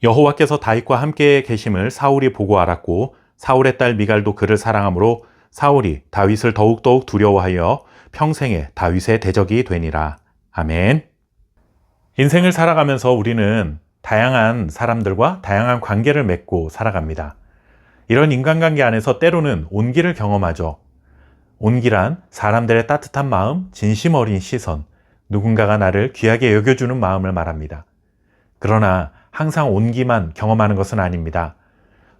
여호와께서 다윗과 함께 계심을 사울이 보고 알았고 사울의 딸 미갈도 그를 사랑하므로 사울이 다윗을 더욱더욱 두려워하여 평생에 다윗의 대적이 되니라. 아멘. 인생을 살아가면서 우리는 다양한 사람들과 다양한 관계를 맺고 살아갑니다. 이런 인간관계 안에서 때로는 온기를 경험하죠. 온기란 사람들의 따뜻한 마음, 진심 어린 시선, 누군가가 나를 귀하게 여겨주는 마음을 말합니다. 그러나 항상 온기만 경험하는 것은 아닙니다.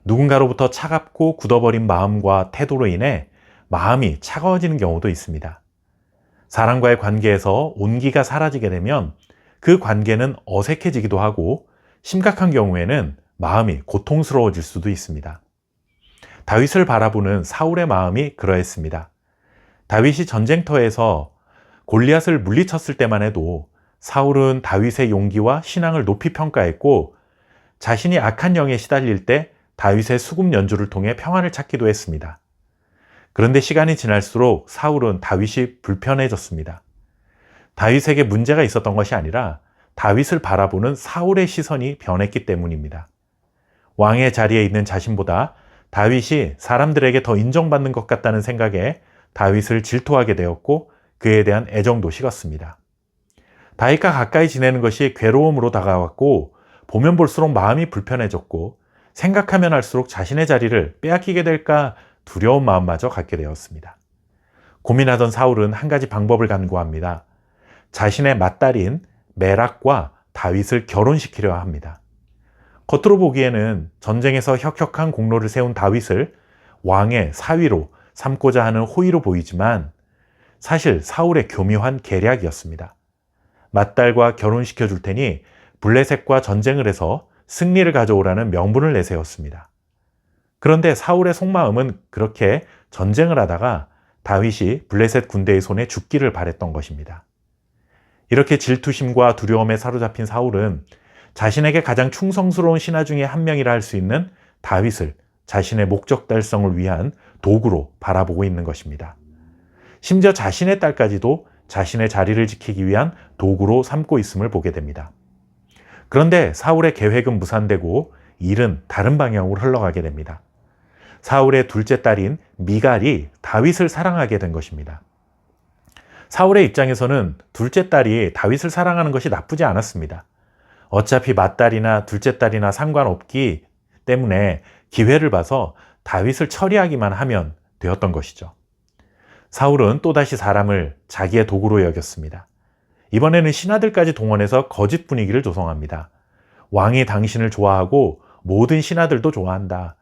누군가로부터 차갑고 굳어버린 마음과 태도로 인해 마음이 차가워지는 경우도 있습니다. 사람과의 관계에서 온기가 사라지게 되면 그 관계는 어색해지기도 하고 심각한 경우에는 마음이 고통스러워질 수도 있습니다. 다윗을 바라보는 사울의 마음이 그러했습니다. 다윗이 전쟁터에서 골리앗을 물리쳤을 때만 해도 사울은 다윗의 용기와 신앙을 높이 평가했고 자신이 악한 영에 시달릴 때 다윗의 수금 연주를 통해 평안을 찾기도 했습니다. 그런데 시간이 지날수록 사울은 다윗이 불편해졌습니다. 다윗에게 문제가 있었던 것이 아니라 다윗을 바라보는 사울의 시선이 변했기 때문입니다. 왕의 자리에 있는 자신보다 다윗이 사람들에게 더 인정받는 것 같다는 생각에 다윗을 질투하게 되었고 그에 대한 애정도 식었습니다. 다윗과 가까이 지내는 것이 괴로움으로 다가왔고 보면 볼수록 마음이 불편해졌고 생각하면 할수록 자신의 자리를 빼앗기게 될까 두려운 마음마저 갖게 되었습니다. 고민하던 사울은 한 가지 방법을 간구합니다. 자신의 맏딸인 메락과 다윗을 결혼시키려 합니다. 겉으로 보기에는 전쟁에서 혁혁한 공로를 세운 다윗을 왕의 사위로 삼고자 하는 호의로 보이지만 사실 사울의 교묘한 계략이었습니다. 맏딸과 결혼시켜 줄 테니 블레셋과 전쟁을 해서 승리를 가져오라는 명분을 내세웠습니다. 그런데 사울의 속마음은 그렇게 전쟁을 하다가 다윗이 블레셋 군대의 손에 죽기를 바랬던 것입니다. 이렇게 질투심과 두려움에 사로잡힌 사울은 자신에게 가장 충성스러운 신하 중에 한 명이라 할 수 있는 다윗을 자신의 목적 달성을 위한 도구로 바라보고 있는 것입니다. 심지어 자신의 딸까지도 자신의 자리를 지키기 위한 도구로 삼고 있음을 보게 됩니다. 그런데 사울의 계획은 무산되고 일은 다른 방향으로 흘러가게 됩니다. 사울의 둘째 딸인 미갈이 다윗을 사랑하게 된 것입니다. 사울의 입장에서는 둘째 딸이 다윗을 사랑하는 것이 나쁘지 않았습니다. 어차피 맏딸이나 둘째 딸이나 상관없기 때문에 기회를 봐서 다윗을 처리하기만 하면 되었던 것이죠. 사울은 또다시 사람을 자기의 도구로 여겼습니다. 이번에는 신하들까지 동원해서 거짓 분위기를 조성합니다. 왕이 당신을 좋아하고 모든 신하들도 좋아한다.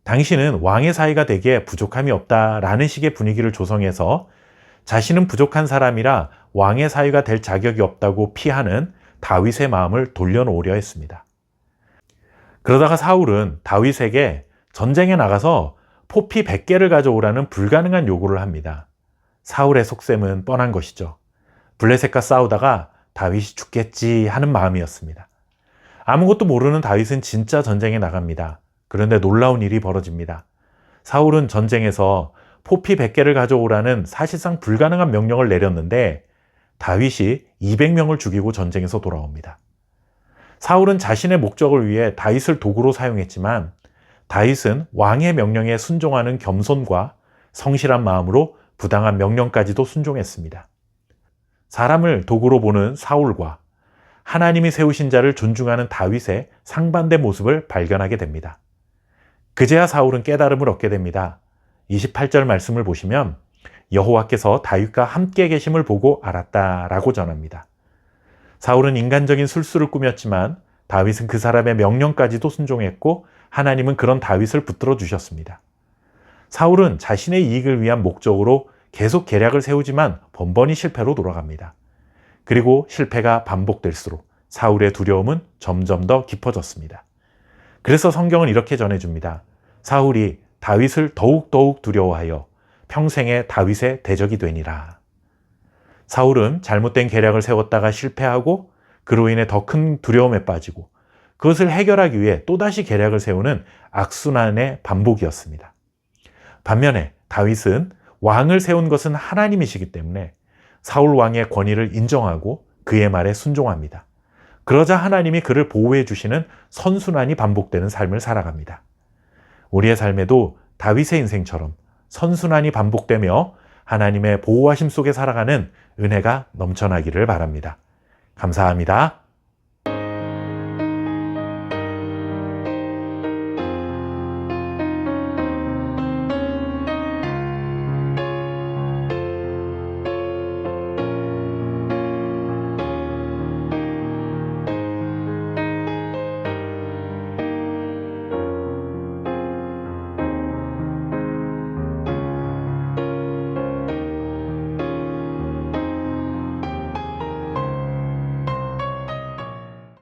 당신은 왕의 사이가 되기에 부족함이 없다라는 식의 분위기를 조성해서 자신은 부족한 사람이라 왕의 사위가 될 자격이 없다고 피하는 다윗의 마음을 돌려놓으려 했습니다. 그러다가 사울은 다윗에게 전쟁에 나가서 포피 100개를 가져오라는 불가능한 요구를 합니다. 사울의 속셈은 뻔한 것이죠. 블레셋과 싸우다가 다윗이 죽겠지 하는 마음이었습니다. 아무것도 모르는 다윗은 진짜 전쟁에 나갑니다. 그런데 놀라운 일이 벌어집니다. 사울은 전쟁에서 포피 100개를 가져오라는 사실상 불가능한 명령을 내렸는데 다윗이 200명을 죽이고 전쟁에서 돌아옵니다. 사울은 자신의 목적을 위해 다윗을 도구로 사용했지만 다윗은 왕의 명령에 순종하는 겸손과 성실한 마음으로 부당한 명령까지도 순종했습니다. 사람을 도구로 보는 사울과 하나님이 세우신 자를 존중하는 다윗의 상반된 모습을 발견하게 됩니다. 그제야 사울은 깨달음을 얻게 됩니다. 28절 말씀을 보시면 여호와께서 다윗과 함께 계심을 보고 알았다라고 전합니다. 사울은 인간적인 술수를 꾸몄지만 다윗은 그 사람의 명령까지도 순종했고 하나님은 그런 다윗을 붙들어 주셨습니다. 사울은 자신의 이익을 위한 목적으로 계속 계략을 세우지만 번번이 실패로 돌아갑니다. 그리고 실패가 반복될수록 사울의 두려움은 점점 더 깊어졌습니다. 그래서 성경은 이렇게 전해줍니다. 사울이 다윗을 더욱 두려워하여 평생에 다윗의 대적이 되니라. 사울은 잘못된 계략을 세웠다가 실패하고 그로 인해 더 큰 두려움에 빠지고 그것을 해결하기 위해 또다시 계략을 세우는 악순환의 반복이었습니다. 반면에 다윗은 왕을 세운 것은 하나님이시기 때문에 사울 왕의 권위를 인정하고 그의 말에 순종합니다. 그러자 하나님이 그를 보호해 주시는 선순환이 반복되는 삶을 살아갑니다. 우리의 삶에도 다윗의 인생처럼 선순환이 반복되며 하나님의 보호하심 속에 살아가는 은혜가 넘쳐나기를 바랍니다. 감사합니다.